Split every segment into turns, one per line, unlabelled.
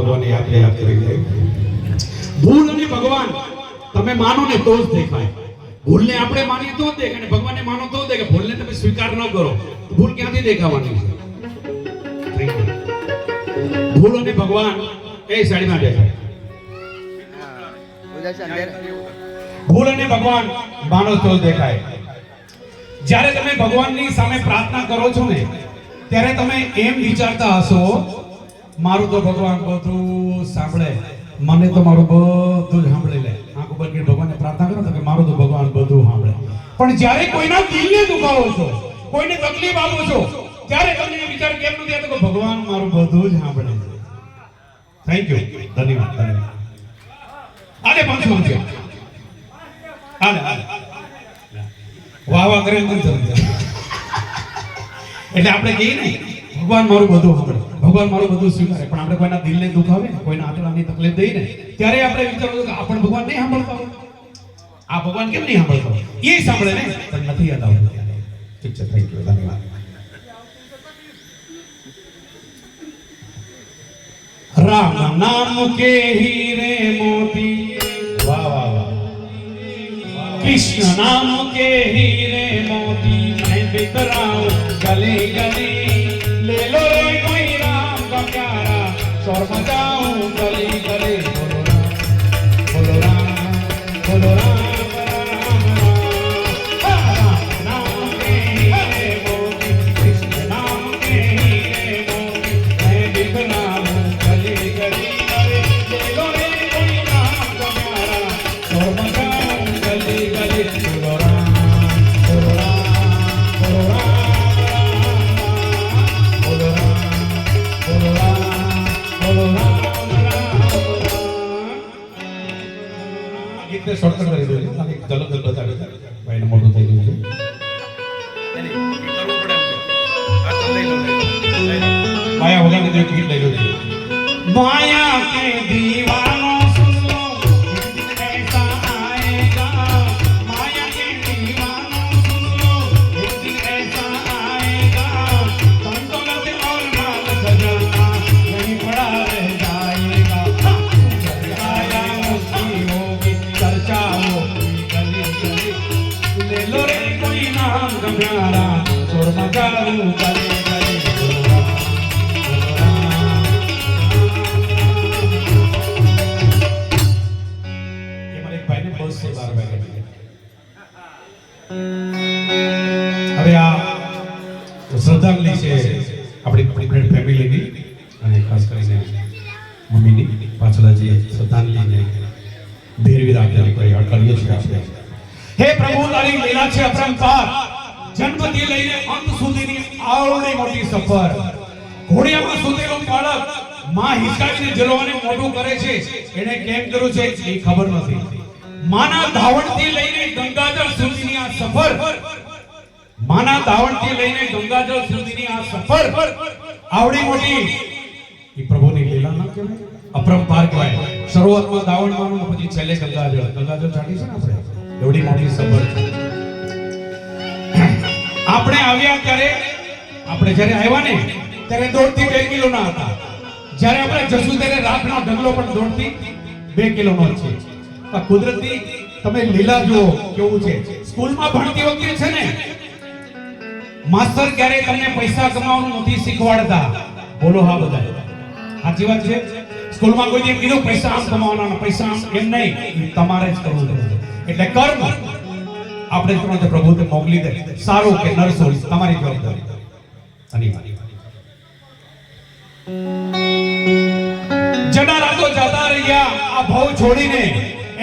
ભગવાનને યાદ કરી લે. ભૂલ અને ભગવાન તમે માનો ને તો જ દેખાય. ભૂલને આપણે માનીએ તો જ દેખાય, અને ભગવાનને માનો તો જ દેખાય. ભૂલને તમે સ્વીકાર ન કરો તો ભૂલ ક્યાંથી દેખાવાની છે? ભૂલ અને ભગવાન એ સાડીમાં દેખાય. ભૂલ અને ભગવાન માનો તો જ દેખાય. જ્યારે તમે ભગવાનની સામે પ્રાર્થના કરો છો ને ત્યારે તમે એમ વિચારતા હશો મારું તો ભગવાન બધું સાંભળે, મને તો મારું બધું જ સાંભળી લે. આંખ ઉપર કે ભગવાનને પ્રાર્થના કરો તો કે મારું તો ભગવાન બધું સાંભળે. પણ જ્યારે કોઈના દિલને દુખાવો છો, કોઈને તકલીફ આપો છો, ત્યારે તમને એ વિચાર કેમ નથી આવતો કે ભગવાન મારું બધું જ સાંભળે છે? થેન્ક યુ, ધન્યવાદ, ધન્યવાદ. આલે 500 રૂપિયા. આલે વાહ વાહ કરે એટલે આપણે કહીએ ને ભગવાન મારું બધું સાંભળે, ભગવાન મારું બધું સ્વીકારે. પણ આપણે કોઈના દિલને દુખાવે ને, કોઈના આત્માની તકલીફ દઈએ ને ત્યારે આપણે વિચારવું કે આપણે ભગવાન નહીં સાંભળતા હોય. આ ભગવાન કેમ નહીં સાંભળતા હોય? એ સાંભળે ને પણ નથી યાદ આવતું. ઠીક છે, થેન્ક યુ, ધન્યવાદ. રામ નામ કે હીરે મોતી, વાહ વાહ વાહ. कृष्ण नाम के हीरे मोती मैं बिखराऊं गली गली, ले लो रे कोई राम का प्यारा शोर मचाऊं गली गली. बोलो राम, बोलो राम, શોર્ટકટ કરી દો. એક ઝલક બતાવી દો ભાઈને મોટું થઈ ગયું છે. એને કરવું પડે આ તો લઈ લો. માયા વગાડી દો, ગીત લઈ લો. માયા કે દીવાનો સુન લો ऐसा आएगा, माया के दीवानो सुन लो एक दिन ऐसा आएगा, धन दौलत और माल खजाना यहीं पड़ा रह जाएगा. आया मुश्किल होगी चर्चा होगी गली गली, ले लो रे कोई नाम का प्यारा शोर मचाऊं गली गली. હવે આ શ્રદ્ધાંજલિ છે આપણી ફેમિલીની અને ખાસ કરીને મમ્મીની પાછળ જે શ્રદ્ધાંજલિને ભેરવી રાખેલી કોઈ કરીએ છીએ આપણે. હે પ્રભુ, તારી લીલા છે અપરંપાર. જન્મથી લઈને અંત સુધીની આવડી મોટી સફર. ઘોડિયામાં સૂતેલો બાળક માં હિસકાવીને જલવાને મોઢું કરે છે, એને કેમ કર્યું છે એ ખબર નથી. માના ધાવણથી લઈને ગંગાજળ સુધીની આ સફર, માના ધાવણથી લઈને ગંગાજળ સુધીની આ સફર આવડી મોટી એ પ્રભુની લીલા ના કહેવાય? અપરંપાર કહેવાય. શરૂઆતમાં ધાવણ માનું, પછી છેલ્લે ગંગાજળ. ગંગાજળ છાડી છે ને આપણે, એવડી મોટી સફર. આપણે આવ્યા ત્યારે, આપણે જ્યારે આવ્યા ને ત્યારે 1.5 થી 2 કિલોના હતા. જ્યારે આપણે જશું ત્યારે રાખનો ઢગલો પણ 1.5 થી 2 કિલોનો છે. આ કુદરતી તમે લીલા જુઓ કેવું છે. સ્કૂલમાં ભણતી વખતે છે ને માસ્ટર ક્યારે તમને પૈસા કમાવાનું નથી શીખવાડતા. બોલો હા બધા, સાચી વાત છે? સ્કૂલમાં કોઈ એમ કીધું પૈસા આમ કમાવાના, પૈસા આમ, એમ નહીં, તમારે જ કરવું પડે. એટલે કર્મ આપણે તમને પ્રભુ તે મોકલી દે, સારું કે નરસો તમારી જવાબદારી. ધન્યવાદ. જનારા તો જતા રહ્યા આ ભાવ છોડીને,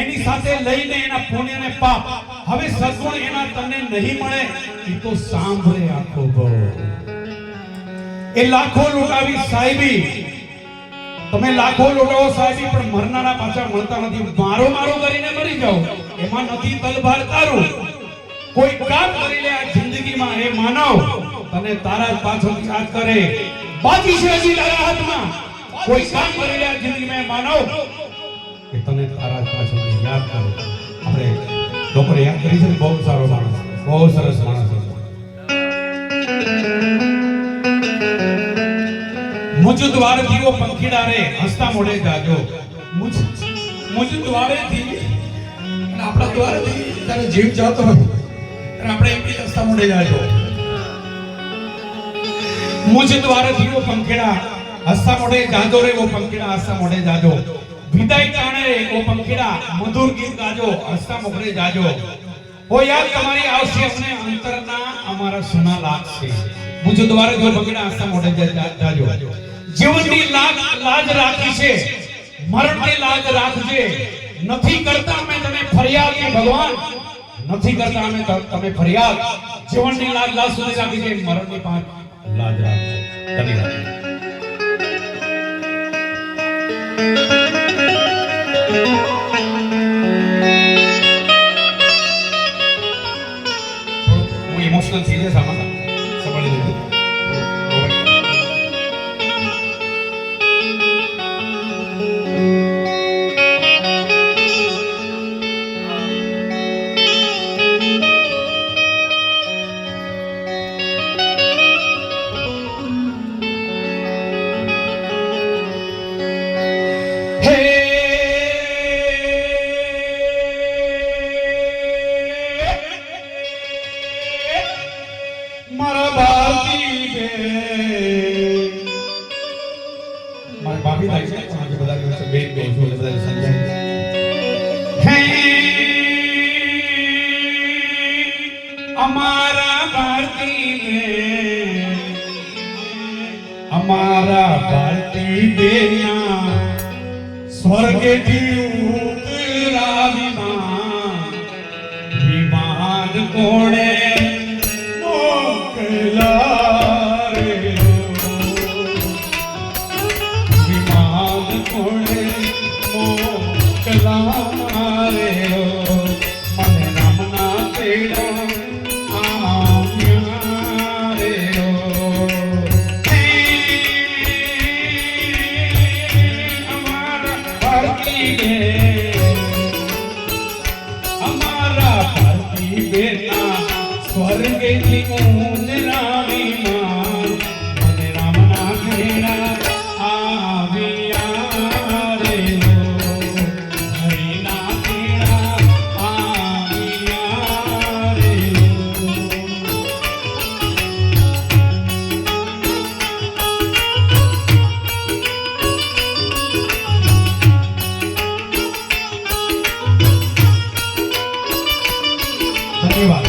એની સાથે લઈને એના પુણ્ય અને પાપ. હવે સદગુણ એના તમને નહીં મળે એ તો સાંભળે આખો ભાવ. એ લાખો લૂંટાવી સાહેબી, તમે લાખો લૂંટાવો સાહેબી, પણ મરનારા પાછા મળતા નથી. મારો મારો કરીને મરી જાઓ, એમાં નથી તલભાર તારું. કોઈ કામ કરી લે આ જિંદગીમાં હે માનવ, તને તારા જ પાછળ યાદ કરે. બાકી છે હજી તારા હાથમાં. કોઈ કામ કરી લે આ જિંદગીમાં હે માનવ કે તને તારા જ પાછળ યાદ કરે. આપણે લોકોને યાદ કરી છે ને, બહુ સારો માણસ, બહુ સરસ માણસ છે. મુજ દ્વારથી ઓ પંખીડા રે હસતા મોઢે જાજો. મુજ દ્વારેથી અને આપણા દ્વારેથી જ્યારે જીવ જતો હોય ત્યારે આપણે એમ બી હસતા મોઢે જાજો. મુજ દ્વારથી ઓ પંખીડા હસતા મોઢે જાજો રે, ઓ પંખીડા હસતા મોઢે જાજો. વિદાય કાણે રે ઓ પંખીડા મધુર ગીત ગાજો, હસતા મોઢે જાજો. ઓ યાદ તમારી આવશે અમને અંતરના અમારા સુના લાગશે. મુજ દ્વારે જો પંખીડા હસતા મોઢે જાજો. જીવનની લાજ રાખી છે, મરણની લાજ રાખજે. નથી કરતા અમે તમે ફરિયાદ કે ભગવાન, નથી કરતા અમે તમે ફરિયાદ. જીવનની લાજ લાજ સુધી રાખી છે, મરણની પાંચ લાજ રાખજો. ધન્યવાદ. હું ઇમોશનલ થઈ જાય સામા સંભાળી લીધું. અમારા ભારતી બેના સ્વર્ગથી ઉતરાવીમાં વિમાન કોણે મોકલા રે, વિમાન કોણે મોકલા રે. મને રામના તેડા સ્વર્ગથી ઉતરાવીમાં મને રામના તેડા આવ્યા રે, હરિના તેડા આવ્યા રે. ધન્યવાદ.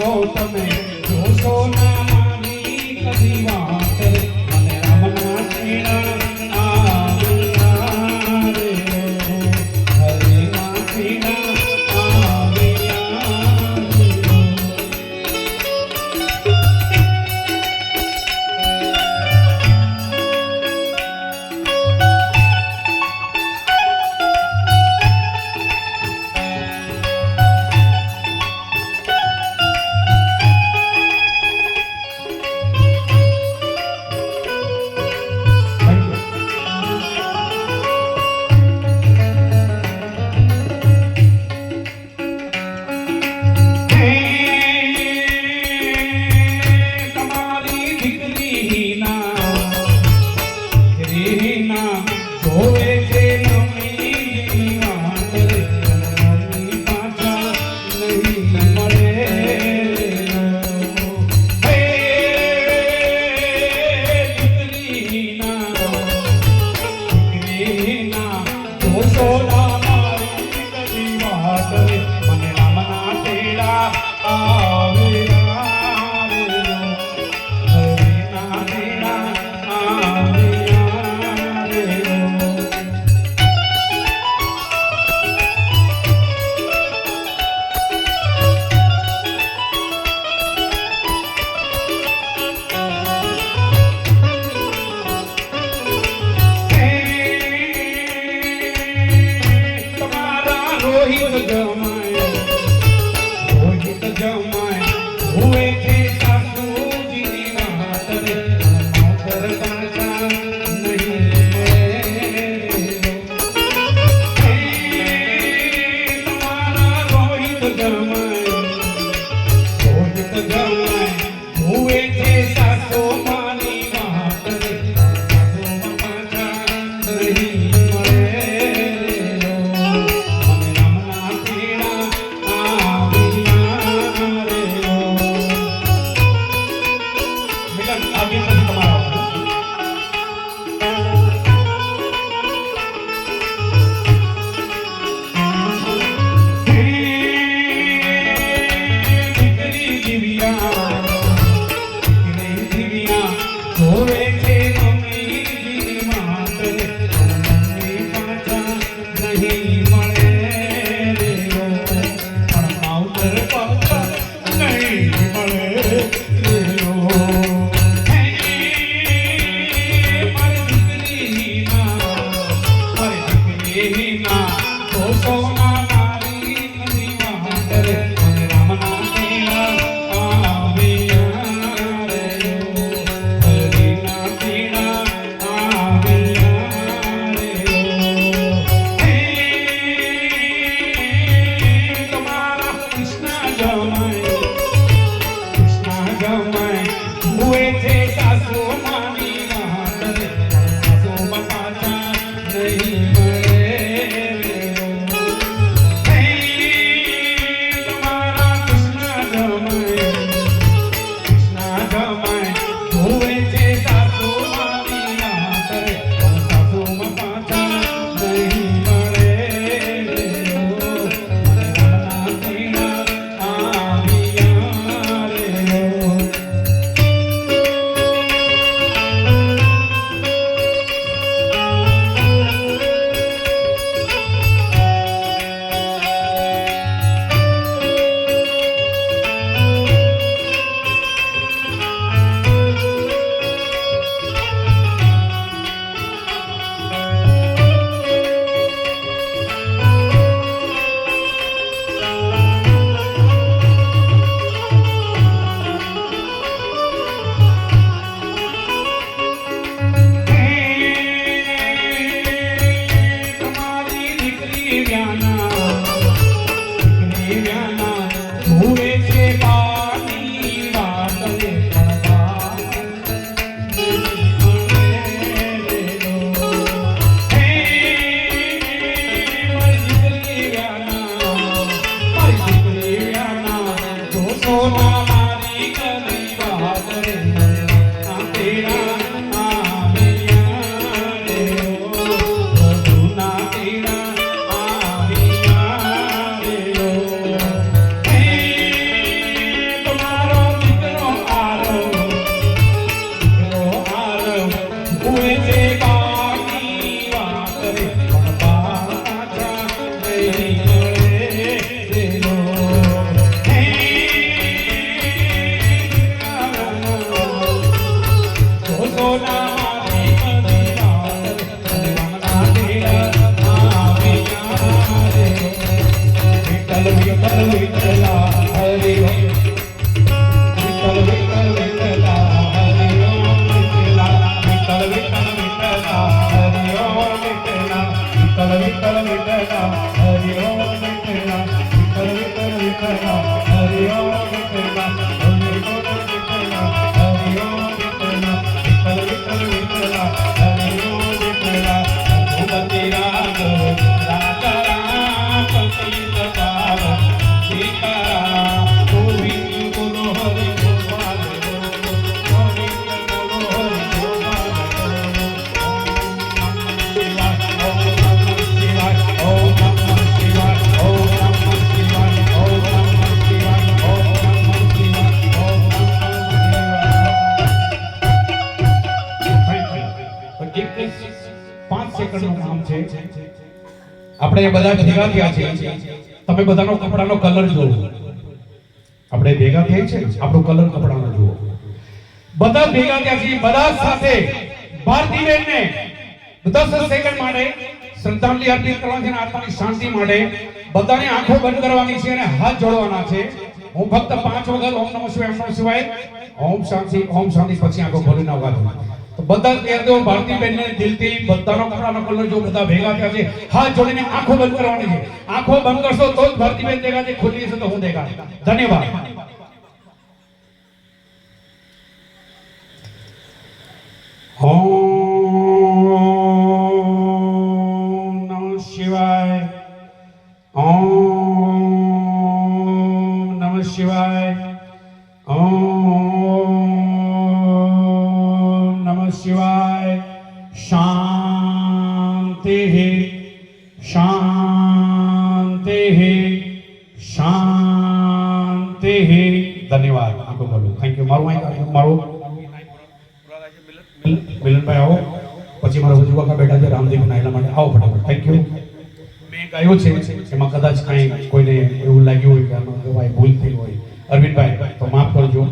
તમે જોશો ના મારી કદી વાત રે મને રામના તેડા આવ્યા રે હરિના તેડા આપણે બધા ભેગા થયા છે, તમે બધાનો કપડાનો કલર જુઓ, આપણે ભેગા થયા છે, આપણો કલર કપડાનો જુઓ, બધા ભેગા થયા છે, બધા સાથે ભારતીબેનને 10 સેકન્ડ માટે શ્રદ્ધાંજલિ અર્પિત કરવાની છે અને આત્માની શાંતિ માટે બધાને આંખો બંધ કરવાની છે અને હાથ જોડવાના છે. હું ફક્ત 5 વખત ઓમ નમઃ શિવાય ઓમ શાંતિ પછી આંખો ખોલીને અવાજ તો બધા કહી દો. ભારતીબેનને દિલથી બધાનો કપડાનો કલર જો બધા ભેગા થયા છે, હાથ જોડીને આંખો બંધ કરવાની છે. આંખો બંધ કરશો તો જ ભારતીબેન દેખાશે, ખુલ્લી હશે તો હું દેખાશે. ધન્યવાદ. ઓમ નમઃ શિવાય. ઓમ નમઃ શિવાય. ઓમ નમઃ શિવાય. શાંતિ શાંતિ શાંતિ. ધન્યવાદ. આંખો ખોલો. Thank you. મારું મિલનભાઈ આવો, પછી મારા હજુ કાકા બેઠા છે રામદેવ નાયલા માટે આવો ફટાફટ. Thank you. મેં ગાયું છે એમાં કદાચ કાંઈ કોઈને એવું લાગ્યું હોય કે આમાં ભાઈ ભૂલ થઈ હોય, અરવિંદભાઈ તો માફ કરજો.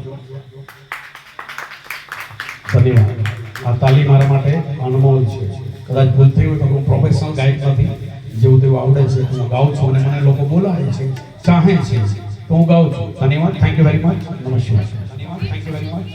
ધન્યવાદ. આ તાલીમ મારા માટે અનમોલ છે. કદાચ ભૂલ થઈ હોય તો હું પ્રોફેશનલ ગાયક નથી, જેવું તેવું આવડે છે હું ગાઉં છું અને મને લોકો બોલાવે છે, ચાહે છે તો હું ગાઉં છું. ધન્યવાદ. Thank you very much. નમસ્કાર. ધન્યવાદ. Thank you very much.